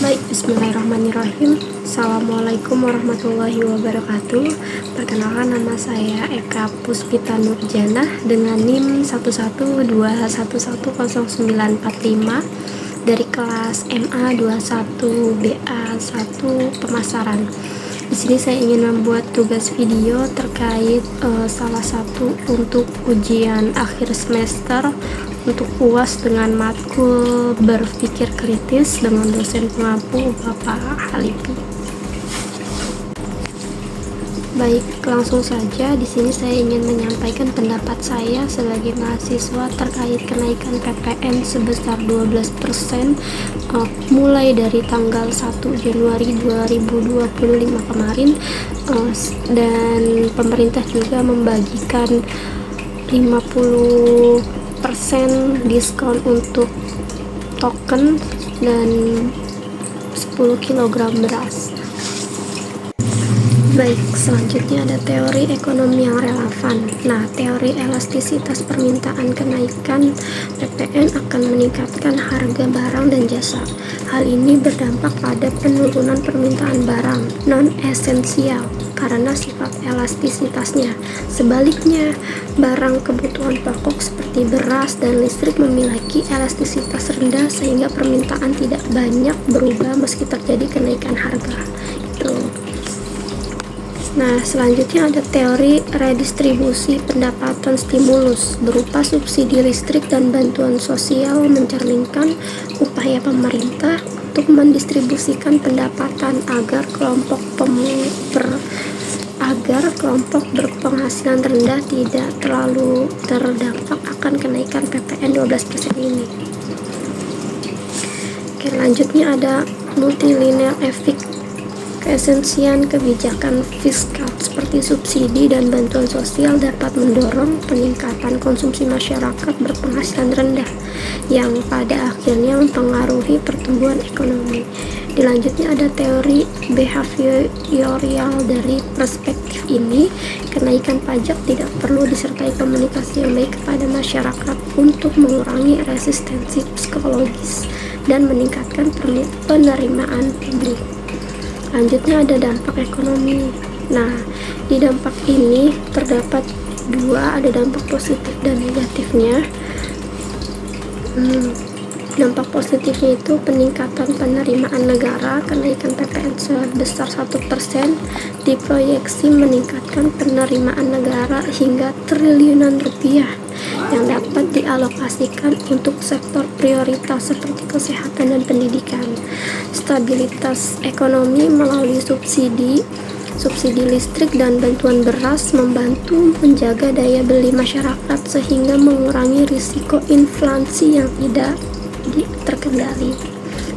Baik, bismillahirrahmanirrahim. Assalamualaikum warahmatullahi wabarakatuh. Perkenalkan, nama saya Eka Puspita Nurjanah dengan NIM 112110945 dari kelas MA 21BA1 Pemasaran. Di sini saya ingin membuat tugas video terkait salah satu untuk ujian akhir semester untuk UAS dengan matkul berpikir kritis dengan dosen pengampu Bapak Halipi. Baik, langsung saja. Di sini saya ingin menyampaikan pendapat saya sebagai mahasiswa terkait kenaikan PPN sebesar 12% mulai dari tanggal 1 Januari 2025 kemarin, dan pemerintah juga membagikan 50% diskon untuk token dan 10 kg beras. Baik, selanjutnya ada teori ekonomi yang relevan. Nah, teori elastisitas permintaan kenaikan PPN akan meningkatkan harga barang dan jasa. Hal ini berdampak pada penurunan permintaan barang non-esensial karena sifat elastisitasnya. Sebaliknya, barang kebutuhan pokok seperti beras dan listrik memiliki elastisitas rendah sehingga permintaan tidak banyak berubah meski terjadi kenaikan harga. Nah, selanjutnya ada teori redistribusi pendapatan stimulus berupa subsidi listrik dan bantuan sosial mencerminkan upaya pemerintah untuk mendistribusikan pendapatan agar kelompok berpenghasilan rendah tidak terlalu terdampak akan kenaikan PPN 12% ini. Oke, lanjutnya ada multilinear effect. Keesensian kebijakan fiskal seperti subsidi dan bantuan sosial dapat mendorong peningkatan konsumsi masyarakat berpenghasilan rendah yang pada akhirnya mempengaruhi pertumbuhan ekonomi. Dilanjutnya ada teori behavioral. Dari perspektif ini, kenaikan pajak tidak perlu disertai komunikasi yang baik kepada masyarakat untuk mengurangi resistensi psikologis dan meningkatkan penerimaan publik. Selanjutnya ada dampak ekonomi. Nah, di dampak ini terdapat dua, ada dampak positif dan negatifnya. Dampak positifnya itu peningkatan penerimaan negara. Kenaikan PPN sebesar 1% diproyeksi meningkatkan penerimaan negara hingga triliunan rupiah yang dapat dialokasikan untuk sektor prioritas seperti kesehatan dan pendidikan. Stabilitas ekonomi melalui subsidi listrik dan bantuan beras membantu menjaga daya beli masyarakat sehingga mengurangi risiko inflasi yang tidak terkendali.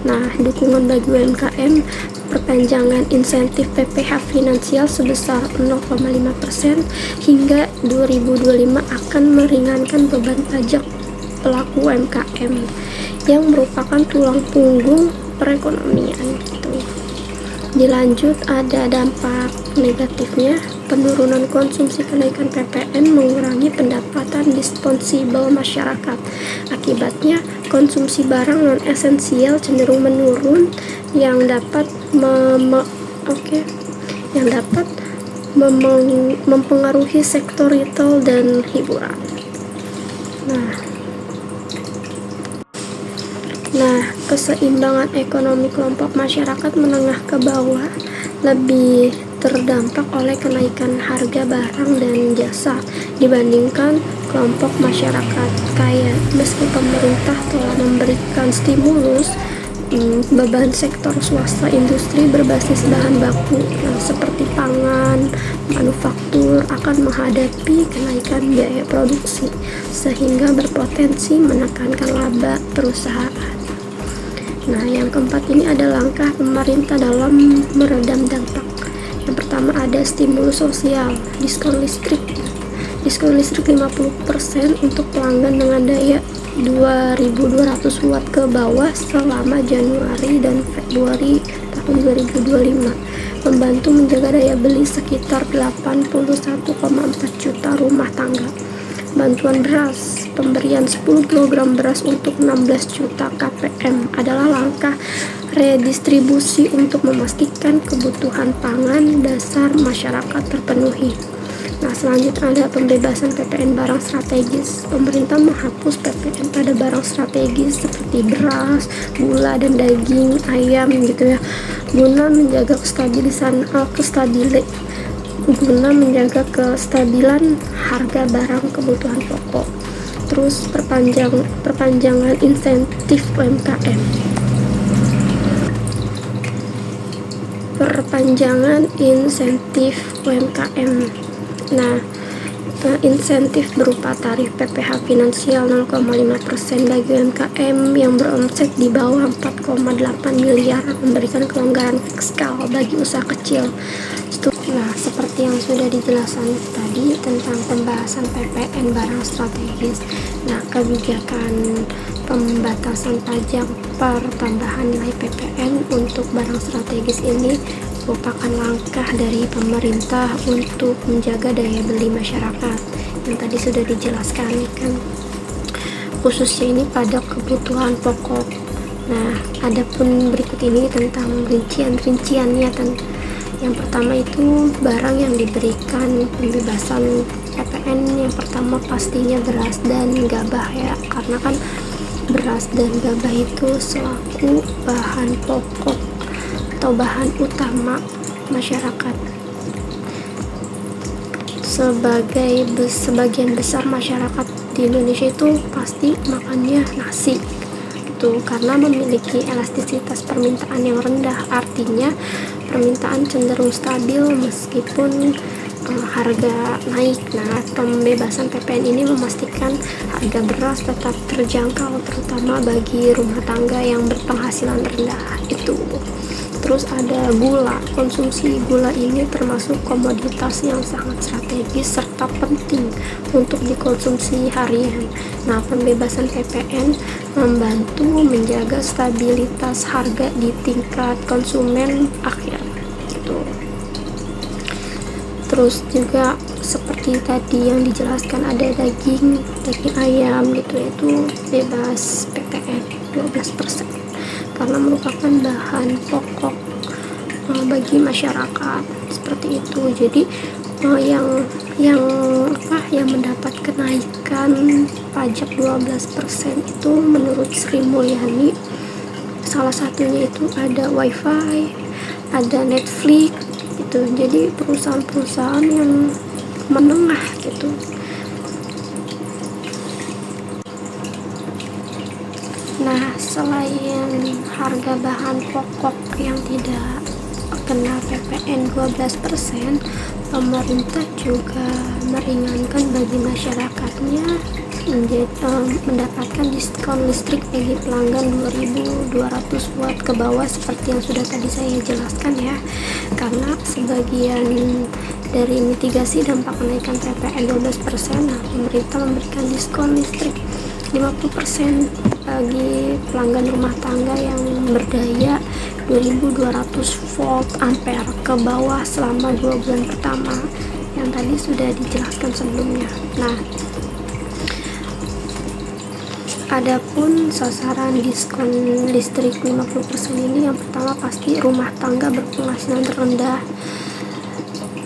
Nah, dukungan bagi UMKM, perpanjangan insentif PPh finansial sebesar 0,5% hingga 2025 akan meringankan beban pajak pelaku UMKM yang merupakan tulang punggung perekonomian gitu. Dilanjut ada dampak negatifnya, penurunan konsumsi. Kenaikan PPN mengurangi pendapatan disposibel masyarakat. Akibatnya, konsumsi barang non-esensial cenderung menurun yang dapat mempengaruhi sektor retail dan hiburan. Nah, keseimbangan ekonomi kelompok masyarakat menengah ke bawah lebih terdampak oleh kenaikan harga barang dan jasa dibandingkan kelompok masyarakat kaya. Meski pemerintah telah memberikan stimulus, beban sektor swasta industri berbasis bahan baku seperti pangan, manufaktur akan menghadapi kenaikan biaya produksi sehingga berpotensi menekankan laba perusahaan. Nah, yang keempat ini ada langkah pemerintah dalam meredam dampak. Yang pertama ada stimulus sosial, diskon listrik 50% untuk pelanggan dengan daya 2200 watt ke bawah selama Januari dan Februari tahun 2025, membantu menjaga daya beli sekitar 81,4 juta rumah tangga. Bantuan beras, pemberian 10 kg beras untuk 16 juta KPM adalah langkah redistribusi untuk memastikan kebutuhan pangan dasar masyarakat terpenuhi. Nah, selanjutnya ada pembebasan PPN barang strategis. Pemerintah menghapus PPN pada barang strategis seperti beras, gula, dan daging ayam gitu ya, guna menjaga kestabilan harga barang kebutuhan pokok. Terus perpanjangan insentif UMKM. Nah, insentif berupa tarif PPh finansial 0,5% bagi UMKM yang beromset di bawah 4,8 miliar, memberikan kelonggaran fiskal bagi usaha kecil. Nah, seperti yang sudah dijelaskan tadi tentang pembahasan PPN barang strategis. Nah, kebijakan pembatasan pajak pertambahan nilai PPN untuk barang strategis ini merupakan langkah dari pemerintah untuk menjaga daya beli masyarakat yang tadi sudah dijelaskan kan, khususnya ini pada kebutuhan pokok. Nah, adapun berikut ini tentang rinciannya. Yang pertama itu barang yang diberikan pembebasan PPN. Yang pertama pastinya beras dan gabah ya, karena kan beras dan gabah itu selaku bahan pokok atau bahan utama masyarakat. Sebagian besar masyarakat di Indonesia itu pasti makannya nasi gitu, karena memiliki elastisitas permintaan yang rendah, artinya permintaan cenderung stabil meskipun harga naik. Nah, pembebasan PPN ini memastikan harga beras tetap terjangkau, terutama bagi rumah tangga yang berpenghasilan rendah itu. Terus ada gula. Konsumsi gula ini termasuk komoditas yang sangat strategis serta penting untuk dikonsumsi harian. Nah, pembebasan PPN membantu menjaga stabilitas harga di tingkat konsumen akhir. Terus juga seperti tadi yang dijelaskan, ada daging ayam gitu, itu bebas PPN 12% karena merupakan bahan pokok bagi masyarakat seperti itu. Jadi yang mendapat kenaikan pajak 12% itu menurut Sri Mulyani, salah satunya itu ada WiFi, ada Netflix gitu. Jadi perusahaan-perusahaan yang menengah gitu. Nah, selain harga bahan pokok yang tidak kena PPN 12%, pemerintah juga meringankan bagi masyarakatnya mendapatkan diskon listrik bagi pelanggan 2.200 watt ke bawah seperti yang sudah tadi saya jelaskan ya. Karena sebagian dari mitigasi dampak kenaikan PPN 12%, nah, pemerintah memberikan diskon listrik 50% bagi pelanggan rumah tangga yang berdaya 2.200 volt ampere ke bawah selama 2 bulan pertama yang tadi sudah dijelaskan sebelumnya. Nah, adapun sasaran diskon listrik 50% ini, yang pertama pasti rumah tangga berpenghasilan rendah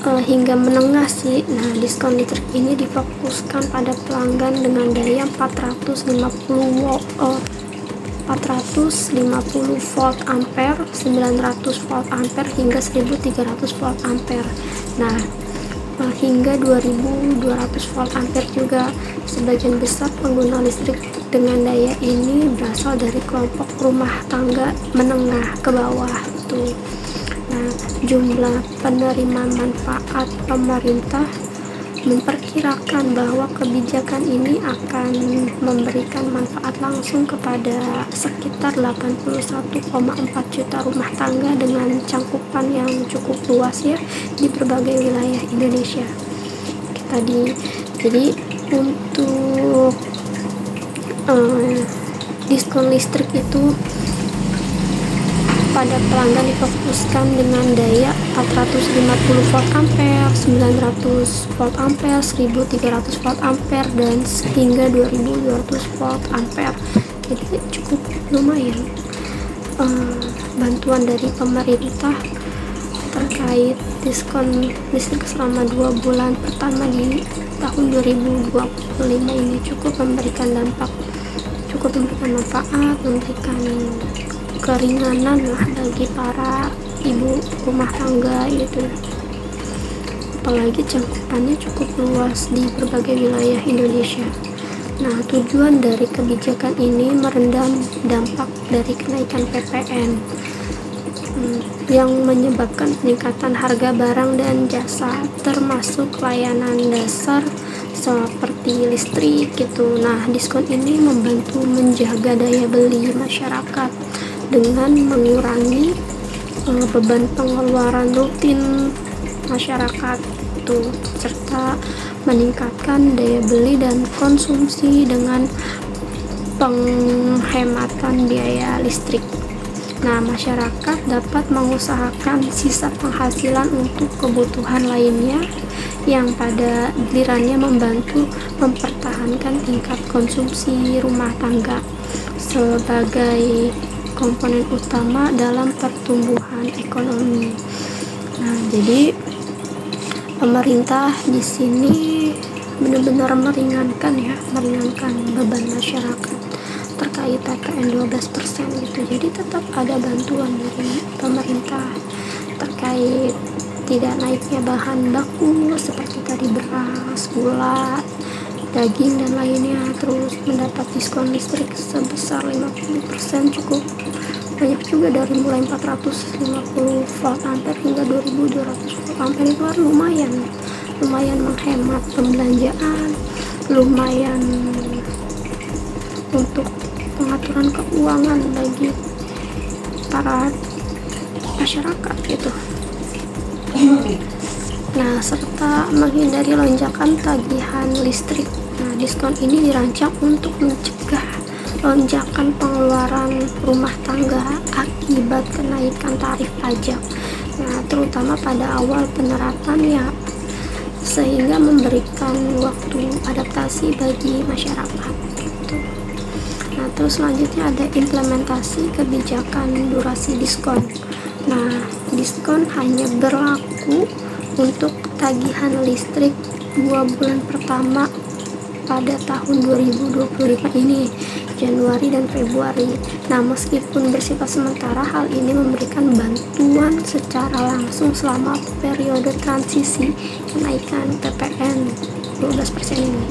hingga menengah sih. Nah, diskon listrik ini difokuskan pada pelanggan dengan daya 450 volt ampere, 900 volt ampere hingga 1300 volt ampere. Nah, hingga 2200 volt ampere juga. Sebagian besar pengguna listrik dengan daya ini berasal dari kelompok rumah tangga menengah ke bawah itu. Nah, jumlah penerima manfaat pemerintah memperkirakan bahwa kebijakan ini akan memberikan manfaat langsung kepada sekitar 81,4 juta rumah tangga dengan cakupan yang cukup luas ya di berbagai wilayah Indonesia. Jadi untuk diskon listrik itu pada pelanggan difokuskan dengan daya 450 volt ampere, 900 volt ampere, 1300 volt ampere, dan hingga 2200 volt ampere. Jadi cukup lumayan. bantuan dari pemerintah terkait diskon listrik selama 2 bulan pertama di tahun 2025 ini cukup memberikan manfaat, memberikan keringanan lah bagi para ibu rumah tangga gitu. Apalagi cakupannya cukup luas di berbagai wilayah Indonesia. Nah, tujuan dari kebijakan ini meredam dampak dari kenaikan PPN yang menyebabkan peningkatan harga barang dan jasa, termasuk layanan dasar seperti listrik gitu. Nah, diskon ini membantu menjaga daya beli masyarakat dengan mengurangi beban pengeluaran rutin masyarakat itu, serta meningkatkan daya beli dan konsumsi dengan penghematan biaya listrik. Nah, masyarakat dapat mengusahakan sisa penghasilan untuk kebutuhan lainnya yang pada gilirannya membantu mempertahankan tingkat konsumsi rumah tangga sebagai komponen utama dalam pertumbuhan ekonomi. Nah, jadi pemerintah di sini benar-benar meringankan beban masyarakat terkait PPN 12% gitu. Jadi tetap ada bantuan dari pemerintah terkait tidak naiknya bahan baku seperti tadi beras, gula, daging dan lainnya. Terus mendapat diskon listrik sebesar 50%, cukup banyak juga, dari mulai 450 volt ampere hingga 2200 volt ampere. Itu lumayan menghemat pembelanjaan, lumayan untuk pengaturan keuangan bagi para masyarakat gitu. Nah, serta menghindari lonjakan tagihan listrik. Nah, diskon ini dirancang untuk mencegah lonjakan pengeluaran rumah tangga akibat kenaikan tarif pajak. Nah, terutama pada awal penerapannya, sehingga memberikan waktu adaptasi bagi masyarakat gitu. Nah, terus selanjutnya ada implementasi kebijakan durasi diskon. Nah, diskon hanya berlaku untuk tagihan listrik 2 bulan pertama pada tahun 2025 ini, Januari dan Februari. Nah, meskipun bersifat sementara, hal ini memberikan bantuan secara langsung selama periode transisi kenaikan PPN 12% ini.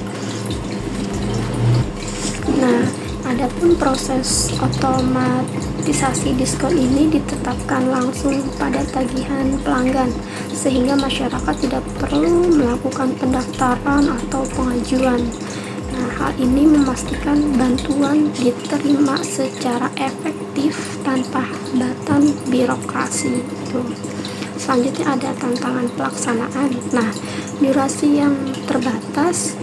Nah, adapun proses otomatisasi diskon ini ditetapkan langsung pada tagihan pelanggan, sehingga masyarakat tidak perlu melakukan pendaftaran atau pengajuan. Nah, hal ini memastikan bantuan diterima secara efektif tanpa hambatan birokrasi. Selanjutnya ada tantangan pelaksanaan. Nah, durasi yang terbatas.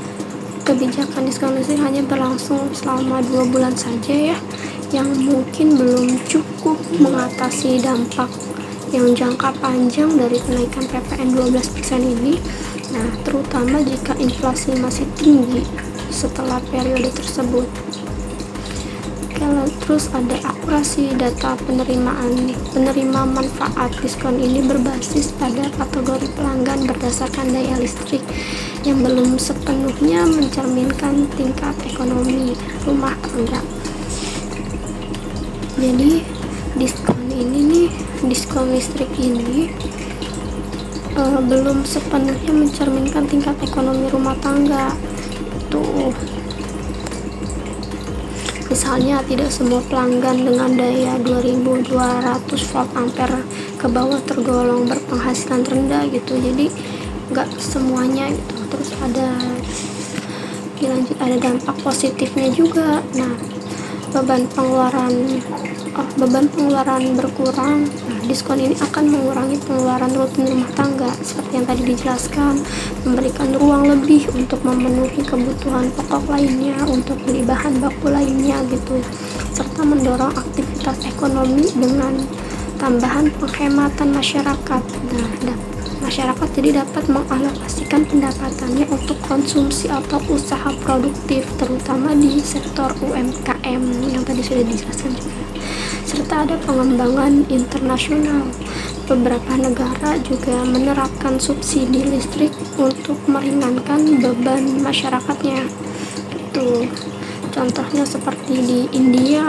Kebijakan diskon listrik hanya berlangsung selama 2 bulan saja ya, yang mungkin belum cukup mengatasi dampak yang jangka panjang dari kenaikan PPN 12% ini. Nah, terutama jika inflasi masih tinggi setelah periode tersebut. Terus ada akurasi data penerima manfaat. Diskon ini berbasis pada kategori pelanggan berdasarkan daya listrik yang belum sepenuhnya mencerminkan tingkat ekonomi rumah tangga. Jadi diskon listrik ini belum sepenuhnya mencerminkan tingkat ekonomi rumah tangga. Misalnya, tidak semua pelanggan dengan daya 2200 volt ampere ke bawah tergolong berpenghasilan rendah gitu. Jadi nggak semuanya gitu. Terus ada dampak positifnya juga. Nah, beban pengeluaran berkurang. Nah, diskon ini akan mengurangi pengeluaran rutin rumah tangga seperti yang tadi dijelaskan, memberikan ruang lebih untuk memenuhi kebutuhan pokok lainnya, untuk beli bahan baku lainnya gitu, serta mendorong aktivitas ekonomi dengan tambahan penghematan masyarakat. Nah, masyarakat jadi dapat mengalokasikan pendapatannya untuk konsumsi atau usaha produktif, terutama di sektor UMKM yang tadi sudah dijelaskan juga. serta ada pengembangan internasional. Beberapa negara juga menerapkan subsidi listrik untuk meringankan beban masyarakatnya. Itu contohnya seperti di India,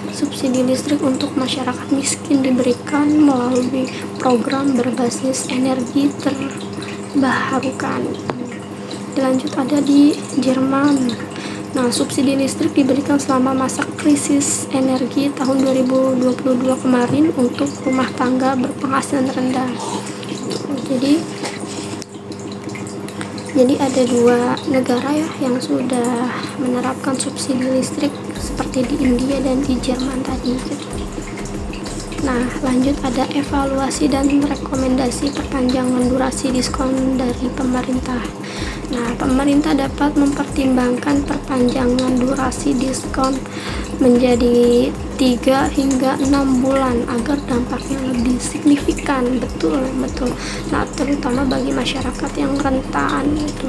subsidi listrik untuk masyarakat miskin diberikan melalui program berbasis energi terbarukan. Dilanjut ada di Jerman. Nah, subsidi listrik diberikan selama masa krisis energi tahun 2022 kemarin untuk rumah tangga berpenghasilan rendah. Jadi ada dua negara ya yang sudah menerapkan subsidi listrik seperti di India dan di Jerman tadi gitu. Nah, lanjut ada evaluasi dan rekomendasi perpanjangan durasi diskon dari pemerintah. Nah, pemerintah dapat mempertimbangkan perpanjangan durasi diskon menjadi 3 hingga 6 bulan agar dampaknya lebih signifikan. Betul. Nah, terutama bagi masyarakat yang rentan itu.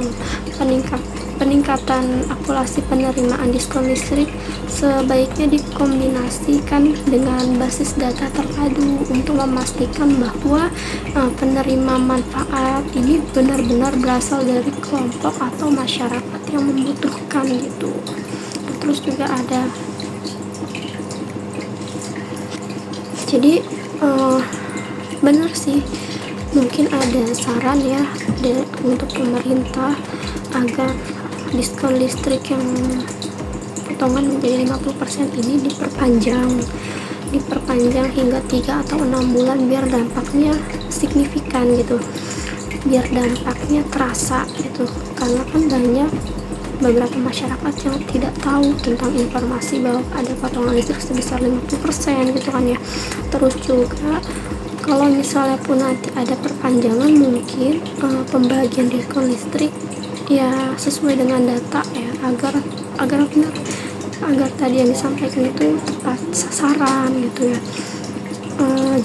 Peningkatan akumulasi penerimaan diskon listrik sebaiknya dikombinasikan dengan basis data terpadu untuk memastikan bahwa penerima manfaat ini benar-benar berasal dari kelompok atau masyarakat yang membutuhkan gitu. Terus juga ada, jadi benar sih, mungkin ada saran ya untuk pemerintah agar diskon listrik yang potongan menjadi 50% ini diperpanjang hingga 3 atau 6 bulan biar dampaknya signifikan gitu, biar dampaknya terasa gitu, karena kan banyak beberapa masyarakat yang tidak tahu tentang informasi bahwa ada potongan listrik sebesar 50% gitu kan ya. Terus juga kalau misalnya pun nanti ada perpanjangan, mungkin pembagian diskon listrik ya sesuai dengan data ya, agar tadi yang disampaikan itu tepat sasaran gitu ya.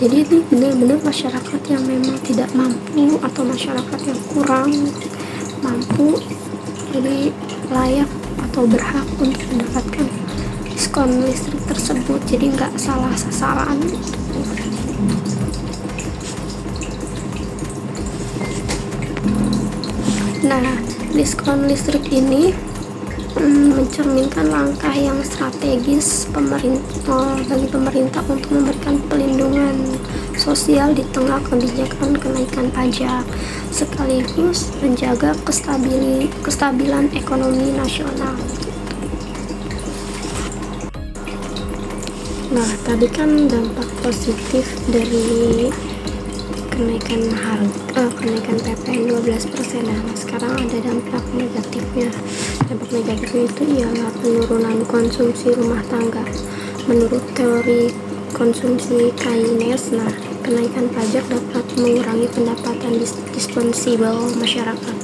Jadi ini benar-benar masyarakat yang memang tidak mampu atau masyarakat yang kurang mampu jadi layak atau berhak untuk mendapatkan diskon listrik tersebut, jadi nggak salah sasaran gitu. Nah, diskon listrik ini mencerminkan langkah yang strategis bagi pemerintah untuk memberikan pelindungan sosial di tengah kebijakan kenaikan pajak, sekaligus menjaga kestabilan ekonomi nasional. Nah, tadi kan dampak positif dari kenaikan PPN 12%. Nah, sekarang ada dampak negatifnya. Dampak negatifnya itu ialah penurunan konsumsi rumah tangga. Menurut teori konsumsi Keynes, nah, kenaikan pajak dapat mengurangi pendapatan disposable masyarakat,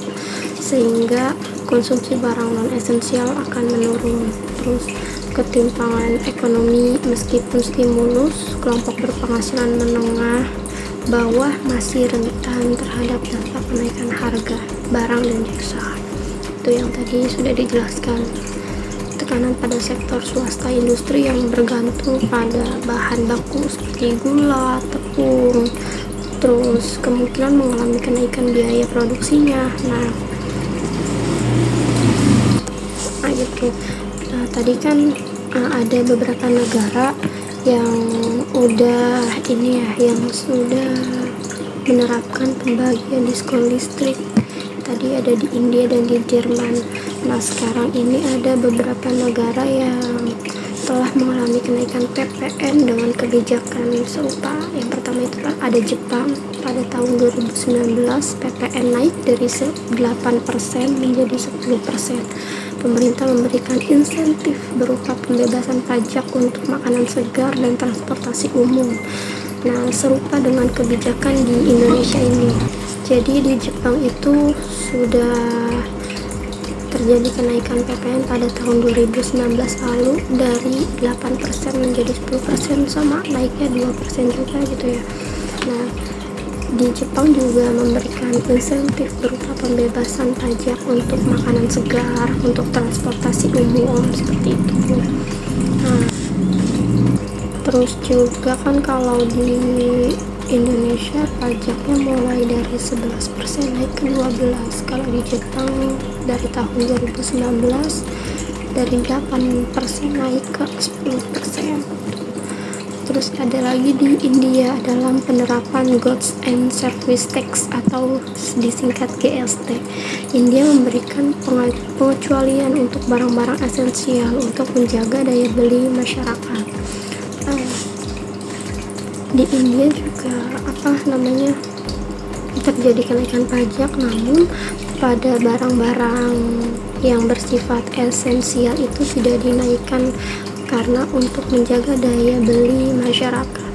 sehingga konsumsi barang non esensial akan menurun. Terus ketimpangan ekonomi, meskipun stimulus, kelompok berpenghasilan menengah bawah masih rentan terhadap dampak kenaikan harga barang dan jasa. Itu yang tadi sudah dijelaskan. Tekanan pada sektor swasta industri yang bergantung pada bahan baku seperti gula, tepung, terus kemungkinan mengalami kenaikan biaya produksinya. Nah gitu. Nah, tadi kan ada beberapa negara yang sudah menerapkan pembagian diskon listrik. Tadi ada di India dan di Jerman. Nah, sekarang ini ada beberapa negara yang telah mengalami kenaikan PPN dengan kebijakan serupa. Yang pertama itu ada Jepang. Pada tahun 2019 PPN naik dari 8% menjadi 10%. Pemerintah memberikan insentif berupa pembebasan pajak untuk makanan segar dan transportasi umum. Nah, serupa dengan kebijakan di Indonesia ini. Jadi di Jepang itu sudah terjadi kenaikan PPN pada tahun 2019 lalu dari 8% menjadi 10%, sama naiknya 2% juga gitu ya. Nah, di Jepang juga memberikan insentif berupa pembebasan pajak untuk makanan segar, untuk transportasi umum seperti itu. Nah, Terus juga kan kalau di Indonesia pajaknya mulai dari 11% naik ke 12%. Kalau di Jepang dari tahun 2019 dari 8% naik ke 10%. Terus ada lagi di India dalam penerapan Goods and Service Tax atau disingkat GST. India memberikan pengecualian untuk barang-barang esensial untuk menjaga daya beli masyarakat. Di India juga terjadi kenaikan pajak, namun pada barang-barang yang bersifat esensial itu tidak dinaikkan karena untuk menjaga daya beli masyarakat.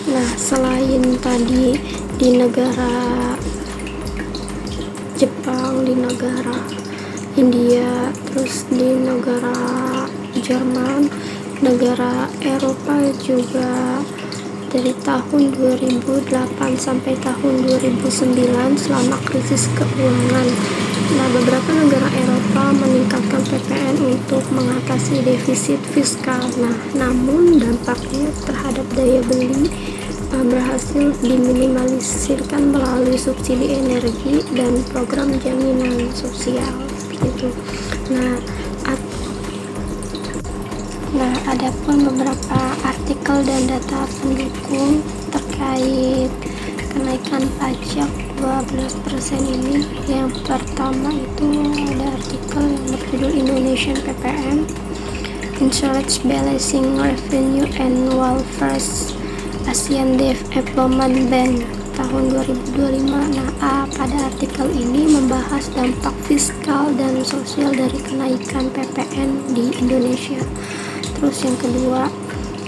Nah, selain tadi di negara Jepang, di negara India, terus di negara Jerman, negara Eropa juga dari tahun 2008 sampai tahun 2009 selama krisis keuangan. Nah, beberapa negara Eropa meningkatkan PPN untuk mengatasi defisit fiskal. Nah, namun dampaknya terhadap daya beli berhasil diminimalisirkan melalui subsidi energi dan program jaminan sosial seperti itu. Nah, ada pun beberapa artikel dan data pendukung terkait kenaikan pajak 12% ini. Yang pertama itu ada artikel yang berjudul Indonesian PPN Insurance Balancing Revenue and Welfare ASEAN Development Bank tahun 2025. Nah, pada artikel ini membahas dampak fiskal dan sosial dari kenaikan PPN di Indonesia. Terus yang kedua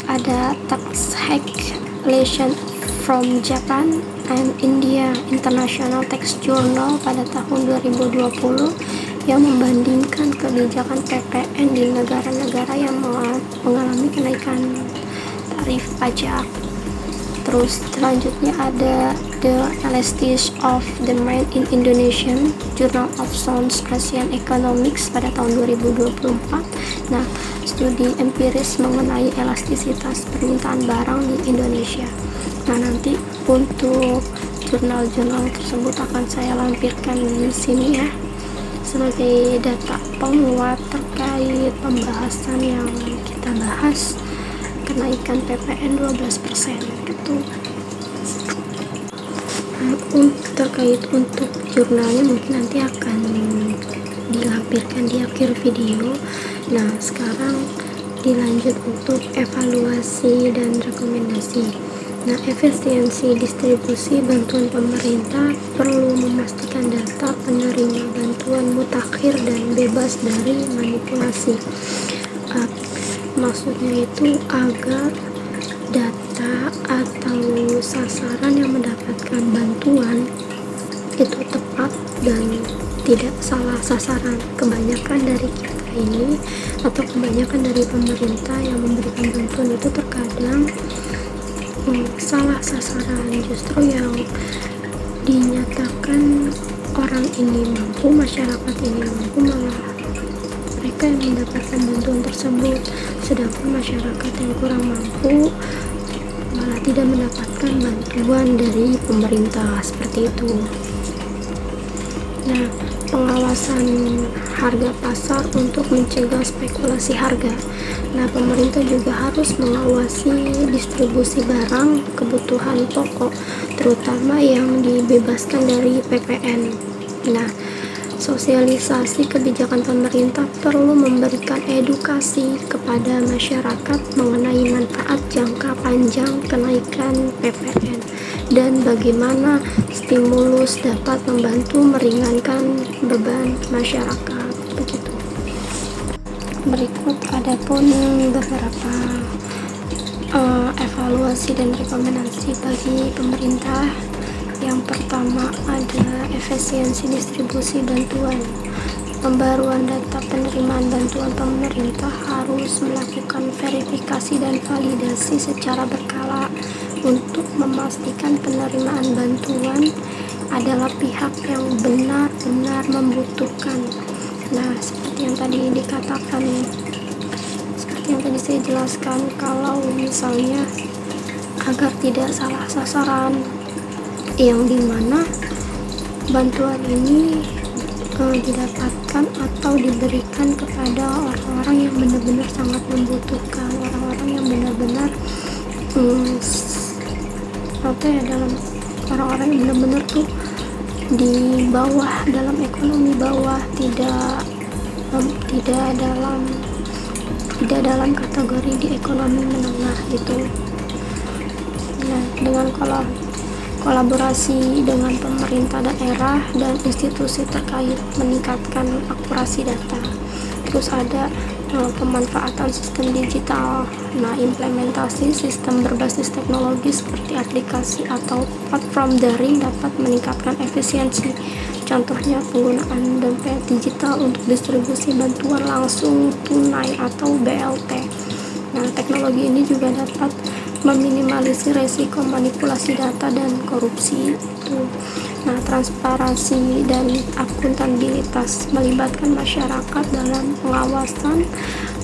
ada Tax Hike Relation from Japan and India International Tax Journal pada tahun 2020 yang membandingkan kebijakan PPN di negara-negara yang mengalami kenaikan tarif pajak. Terus selanjutnya ada The Elasticity of Demand in Indonesian Journal of South Asian Economics pada tahun 2024. Nah, studi empiris mengenai elastisitas permintaan barang di Indonesia. Nah, nanti untuk jurnal-jurnal tersebut akan saya lampirkan di sini ya sebagai data penguat terkait pembahasan yang kita bahas kenaikan PPN 12% gitu. Terkait untuk jurnalnya mungkin nanti akan dilampirkan di akhir video. Nah, sekarang dilanjut untuk evaluasi dan rekomendasi. Nah, efisiensi distribusi bantuan pemerintah perlu memastikan data penerima bantuan mutakhir dan bebas dari manipulasi. Maksudnya itu agar data atau sasaran yang mendapatkan bantuan itu tepat dan tidak salah sasaran. Kebanyakan dari kita ini atau kebanyakan dari pemerintah yang memberikan bantuan itu terkadang salah sasaran. Justru yang dinyatakan orang ini mampu, masyarakat ini mampu, malah mereka yang mendapatkan bantuan tersebut, sedangkan masyarakat yang kurang mampu malah tidak mendapatkan bantuan dari pemerintah seperti itu. Nah, pengawasan harga pasar untuk mencegah spekulasi harga. Nah, pemerintah juga harus mengawasi distribusi barang kebutuhan pokok, terutama yang dibebaskan dari PPN. Nah, sosialisasi kebijakan pemerintah perlu memberikan edukasi kepada masyarakat mengenai manfaat jangka panjang kenaikan PPN dan bagaimana stimulus dapat membantu meringankan beban masyarakat. Begitu. Berikut adapun beberapa evaluasi dan rekomendasi bagi pemerintah. Yang pertama ada efisiensi distribusi bantuan. Pembaruan data penerimaan bantuan pemerintah harus melakukan verifikasi dan validasi secara berkala untuk memastikan penerimaan bantuan adalah pihak yang benar-benar membutuhkan. Nah, seperti yang tadi dikatakan, seperti seperti yang tadi saya jelaskan, kalau misalnya agar tidak salah sasaran, yang dimana bantuan ini didapatkan atau diberikan kepada orang-orang yang benar-benar sangat membutuhkan, orang-orang yang benar-benar dalam orang-orang yang benar-benar tuh di bawah, dalam ekonomi bawah, tidak dalam kategori di ekonomi menengah gitu. Nah, dengan kolaborasi dengan pemerintah daerah dan institusi terkait meningkatkan akurasi data. Terus ada pemanfaatan sistem digital. Nah, implementasi sistem berbasis teknologi seperti aplikasi atau platform daring dapat meningkatkan efisiensi. Contohnya penggunaan dompet digital untuk distribusi bantuan langsung tunai atau BLT. Nah, teknologi ini juga dapat meminimalisir resiko manipulasi data dan korupsi itu. Nah, transparansi dan akuntabilitas melibatkan masyarakat dalam pengawasan,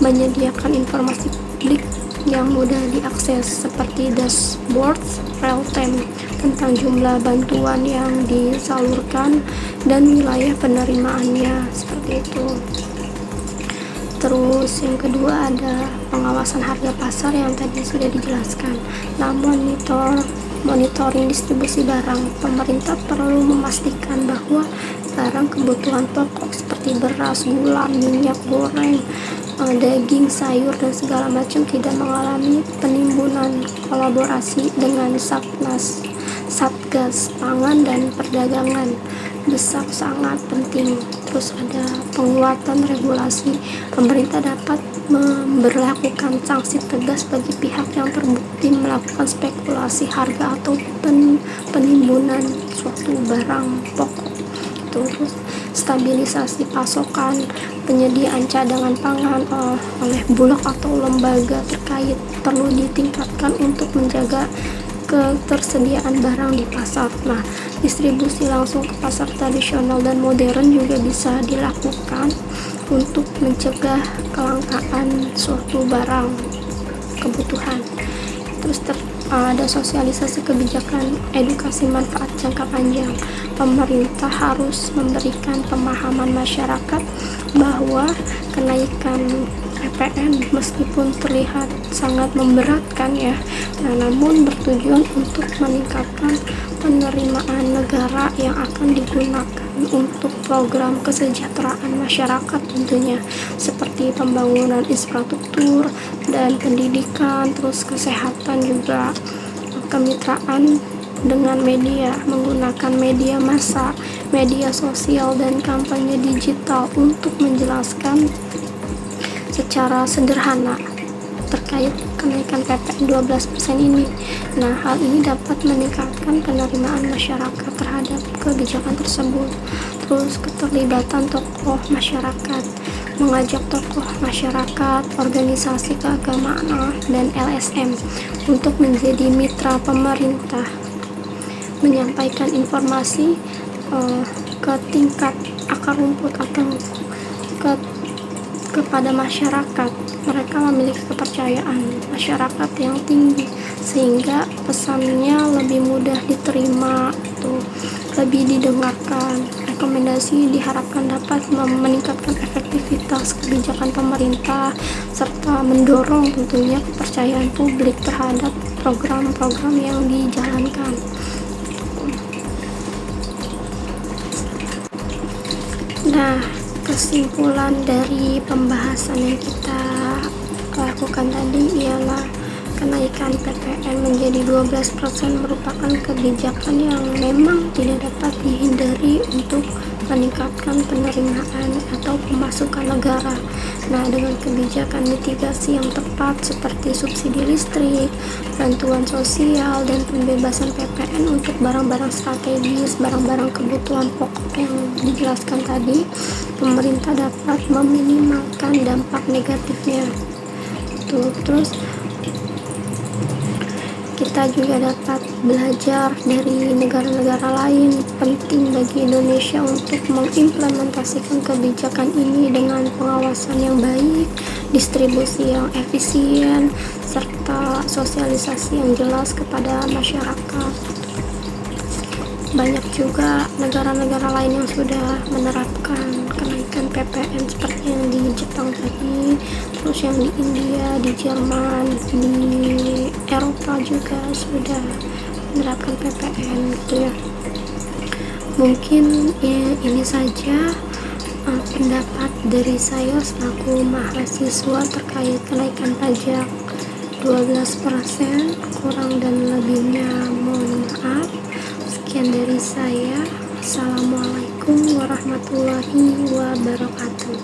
menyediakan informasi publik yang mudah diakses seperti dashboard real time tentang jumlah bantuan yang disalurkan dan wilayah penerimaannya, seperti itu. Terus yang kedua ada pengawasan harga pasar yang tadi sudah dijelaskan. Nah, monitoring distribusi barang. Pemerintah perlu memastikan bahwa barang kebutuhan pokok seperti beras, gula, minyak goreng, daging, sayur, dan segala macam tidak mengalami penimbunan. Kolaborasi dengan Satgas Pangan dan Perdagangan besar sangat penting. Terus ada penguatan regulasi. Pemerintah dapat memberlakukan sanksi tegas bagi pihak yang terbukti melakukan spekulasi harga atau penimbunan suatu barang pokok. Terus stabilisasi pasokan, penyediaan cadangan pangan oleh bulog atau lembaga terkait perlu ditingkatkan untuk menjaga ketersediaan barang di pasar. Nah, distribusi langsung ke pasar tradisional dan modern juga bisa dilakukan untuk mencegah kelangkaan suatu barang kebutuhan. Terus ada sosialisasi kebijakan edukasi manfaat jangka panjang. Pemerintah harus memberikan pemahaman masyarakat bahwa kenaikan PPN meskipun terlihat sangat memberatkan ya, namun bertujuan untuk meningkatkan penerimaan negara yang akan digunakan untuk program kesejahteraan masyarakat tentunya, seperti pembangunan infrastruktur dan pendidikan, terus kesehatan juga, kemitraan dengan media, menggunakan media massa, media sosial, dan kampanye digital untuk menjelaskan secara sederhana terkait kenaikan PPN 12% ini. Nah, hal ini dapat meningkatkan penerimaan masyarakat terhadap kebijakan tersebut. Terus keterlibatan tokoh masyarakat, mengajak tokoh masyarakat, organisasi keagamaan, dan LSM untuk menjadi mitra pemerintah, menyampaikan informasi ke tingkat akar rumput atau kepada masyarakat. Mereka memiliki kepercayaan masyarakat yang tinggi sehingga pesannya lebih mudah diterima, lebih didengarkan. Rekomendasi diharapkan dapat meningkatkan efektivitas kebijakan pemerintah serta mendorong tentunya kepercayaan publik terhadap program-program yang dijalankan. Nah, kesimpulan dari pembahasan yang kita lakukan tadi ialah kenaikan PPN menjadi 12% merupakan kebijakan yang memang tidak dapat dihindari untuk meningkatkan penerimaan atau pemasukan negara. Nah, dengan kebijakan mitigasi yang tepat seperti subsidi listrik, bantuan sosial, dan pembebasan PPN untuk barang-barang strategis, barang-barang kebutuhan pokok yang dijelaskan tadi, pemerintah dapat meminimalkan dampak negatifnya. Terus Kita juga dapat belajar dari negara-negara lain. Penting bagi Indonesia untuk mengimplementasikan kebijakan ini dengan pengawasan yang baik, distribusi yang efisien, serta sosialisasi yang jelas kepada masyarakat. Banyak juga negara-negara lain yang sudah menerapkan kenaikan PPN seperti yang di Jepang tadi, terus yang di India, di Jerman, di Eropa juga sudah menerapkan PPN gitu ya. Mungkin ya, ini saja pendapat dari saya selaku mahasiswa terkait kenaikan pajak 12%. Kurang dan lebihnya mohon maaf. Sekian dari saya. Assalamualaikum warahmatullahi wabarakatuh.